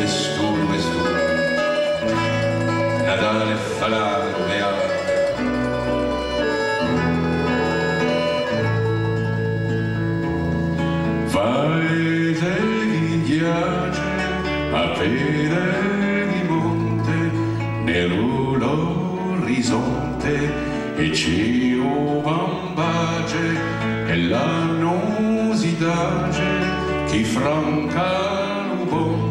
questo, Natale falare beato. Vai di viaggio a vedere di monte nell'orizzonte e ci bambace e la nosidade che franca lo ponte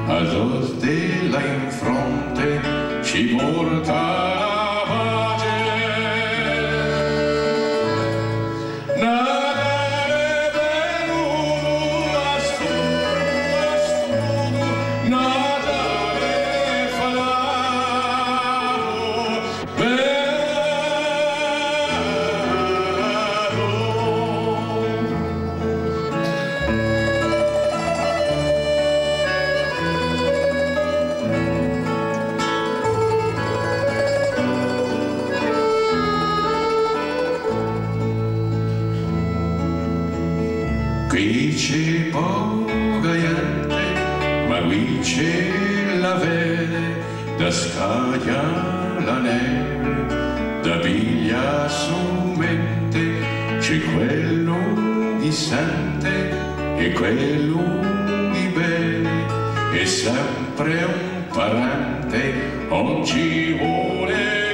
a dos della in fronte ci porta la pace. Natale venuto a studo, Natale falato, beato. Qui c'è poca gente, ma qui c'è la vede, da scaglia la neve, da piglia su mente, c'è quello che sente e quello che beve, è sempre un parente, non ci vuole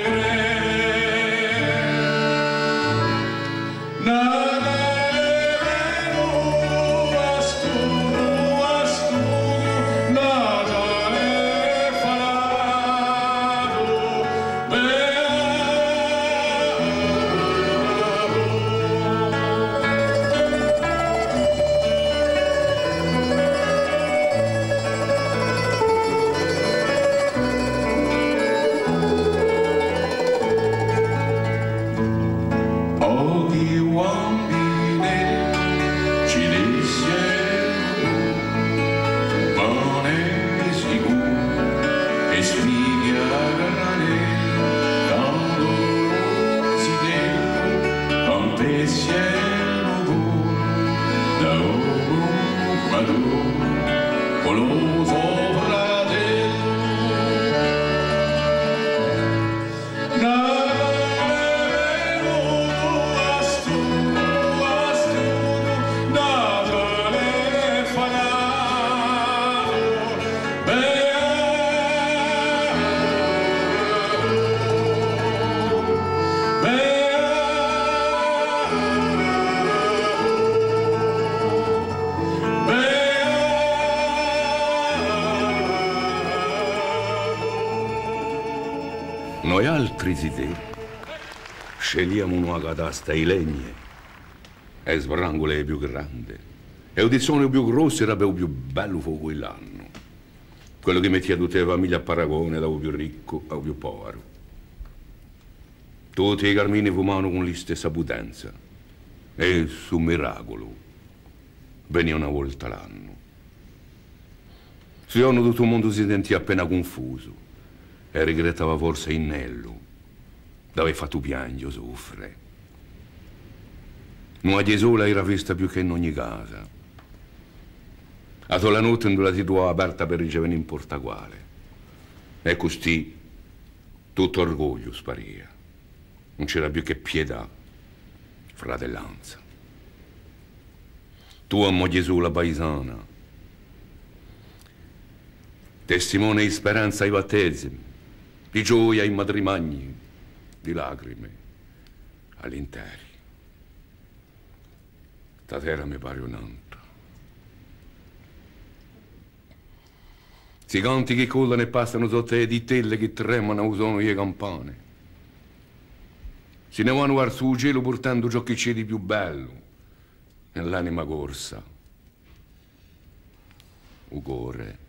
Noi altri idee scegliamo una catasta di legno e sbrangole più grande e udizione più grossa era più bello fuoco quell'anno. Quello che metteva tutte le famiglie a paragone da più ricco a più povero. Tutti i carmini fumavano con la stessa potenza e su miracolo veniva una volta l'anno. Si giorno tutto il mondo si sentiva appena confuso e regrettava forse il Nello, dove fatto piangere, soffre. Una di sola era vista più che in ogni casa. A tola notte non la si trovava aperta per ricevere in porta quale. E così tutto orgoglio sparia. Non c'era più che pietà, fratellanza. Tua moglie sola paesana, testimone di speranza ai battesimi, di gioia ai matrimoni, di lacrime all'interi. Stasera mi pare un'altra. Si canti che collano e passano sotto le ditelle che tremano usano le campane. Se ne vanno verso il cielo portando ciò che c'è di più bello nell'anima corsa. Un cuore